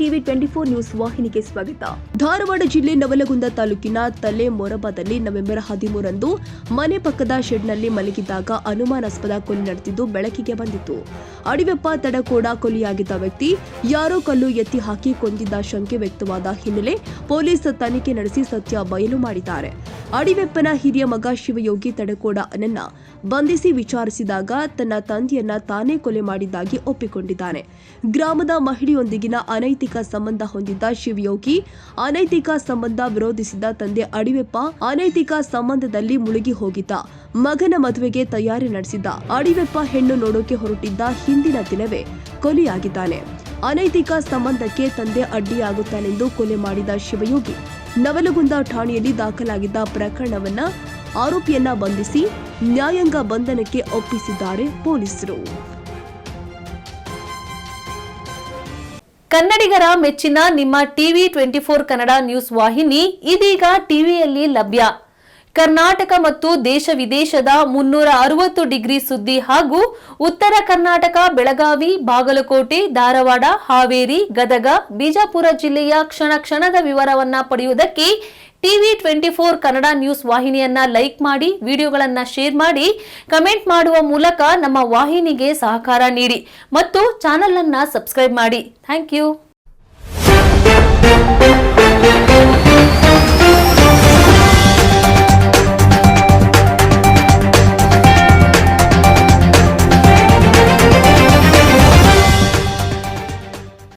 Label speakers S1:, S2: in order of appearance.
S1: TV 24 news ವಾಹಿನಿಗೆ ಸ್ವಾಗತ. ಧಾರವಾಡ ಜಿಲ್ಲೆ ನವಲಗುಂದ ತಾಲೂಕಿನ ತಲೆಮೊರಬದಲ್ಲಿ ನವೆಂಬರ್ 13ರಂದು ಮನೆ ಪಕ್ಕದ ಶೆಡ್ನಲ್ಲಿ ಮಲಗಿದ್ದಾಗ ಅನುಮಾನಾಸ್ಪದ ಕೊಲೆ ನಡೆದಿದ್ದು ಬೆಳಕಿಗೆ ಬಂದಿತ್ತು. ಅಡಿವೆಪ್ಪ ತಡಕೋಡ ಕೊಲೆಯಾಗಿದ್ದ ವ್ಯಕ್ತಿ ಯಾರೋ ಕಲ್ಲು ಎತ್ತಿ ಹಾಕಿ ಕೊಂದಿದ್ದ ಶಂಕೆ ವ್ಯಕ್ತವಾದ ಹಿನ್ನೆಲೆ ಪೊಲೀಸ್ ತನಿಖೆ ನಡೆಸಿ ಸತ್ಯ ಬಯಲು ಮಾಡಿದ್ದಾರೆ. ಅಡಿವೆಪ್ಪನ ಹಿರಿಯ ಮಗ ಶಿವಯೋಗಿ ತಡಕೋಡ ಅನನ್ನ ಬಂಧಿಸಿ ವಿಚಾರಿಸಿದಾಗ ತನ್ನ ತಂದೆಯನ್ನ ತಾನೇ ಕೊಲೆ ಮಾಡಿದ್ದಾಗಿ ಒಪ್ಪಿಕೊಂಡಿದ್ದಾನೆ. ಗ್ರಾಮದ ಮಹಿಳೆಯೊಂದಿಗಿನ ಅನೈತಿಕ ಸಂಬಂಧ ಹೊಂದಿದ್ದ ಶಿವಯೋಗಿ ಅನೈತಿಕ ಸಂಬಂಧ ವಿರೋಧಿಸಿದ ತಂದೆ ಅಡಿವೆಪ್ಪ ಅನೈತಿಕ ಸಂಬಂಧದಲ್ಲಿ ಮುಳುಗಿ ಹೋಗಿದ್ದ. ಮಗನ ಮದುವೆಗೆ ತಯಾರಿ ನಡೆಸಿದ್ದ ಅಡಿವೆಪ್ಪ ಹೆಣ್ಣು ನೋಡೋಕೆ ಹೊರಟಿದ್ದ ಹಿಂದಿನ ದಿನವೇ ಕೊಲೆಯಾಗಿದ್ದಾನೆ. ಅನೈತಿಕ ಸಂಬಂಧಕ್ಕೆ ತಂದೆ ಅಡ್ಡಿಯಾಗುತ್ತಾನೆಂದು ಕೊಲೆ ಮಾಡಿದ ಶಿವಯೋಗಿ ನವಲಗುಂದ ಠಾಣೆಯಲ್ಲಿ ದಾಖಲಾಗಿದ್ದ ಪ್ರಕರಣವನ್ನ ಆರೋಪಿಯನ್ನ ಬಂಧಿಸಿ ನ್ಯಾಯಾಂಗ ಬಂಧನಕ್ಕೆ ಒಪ್ಪಿಸಿದ್ದಾರೆ ಪೊಲೀಸರು.
S2: ಕನ್ನಡಿಗರ ಮೆಚ್ಚಿನ ನಿಮ್ಮ ಟಿವಿ 24 ಕನ್ನಡ ನ್ಯೂಸ್ ವಾಹಿನಿ ಇದೀಗ ಟಿವಿಯಲ್ಲಿ ಲಭ್ಯ. ಕರ್ನಾಟಕ ಮತ್ತು ದೇಶ ವಿದೇಶದ 360 ಡಿಗ್ರಿ ಸುದ್ದಿ ಹಾಗೂ ಉತ್ತರ ಕರ್ನಾಟಕ, ಬೆಳಗಾವಿ, ಬಾಗಲಕೋಟೆ, ಧಾರವಾಡ, ಹಾವೇರಿ, ಗದಗ, ಬಿಜಾಪುರ ಜಿಲ್ಲೆಯ ಕ್ಷಣ ಕ್ಷಣದ ವಿವರವನ್ನ ಪಡೆಯುವುದಕ್ಕೆ ಟಿವಿ 24 ಕನ್ನಡ ನ್ಯೂಸ್ ವಾಹಿನಿಯನ್ನ ಲೈಕ್ ಮಾಡಿ, ವಿಡಿಯೋಗಳನ್ನ ಶೇರ್ ಮಾಡಿ, ಕಮೆಂಟ್ ಮಾಡುವ ಮೂಲಕ ನಮ್ಮ ವಾಹಿನಿಗೆ ಸಹಕಾರ ನೀಡಿ ಮತ್ತು ಚಾನೆಲ್ ಅನ್ನ ಸಬ್ಸ್ಕ್ರೈಬ್ ಮಾಡಿ. Thank you.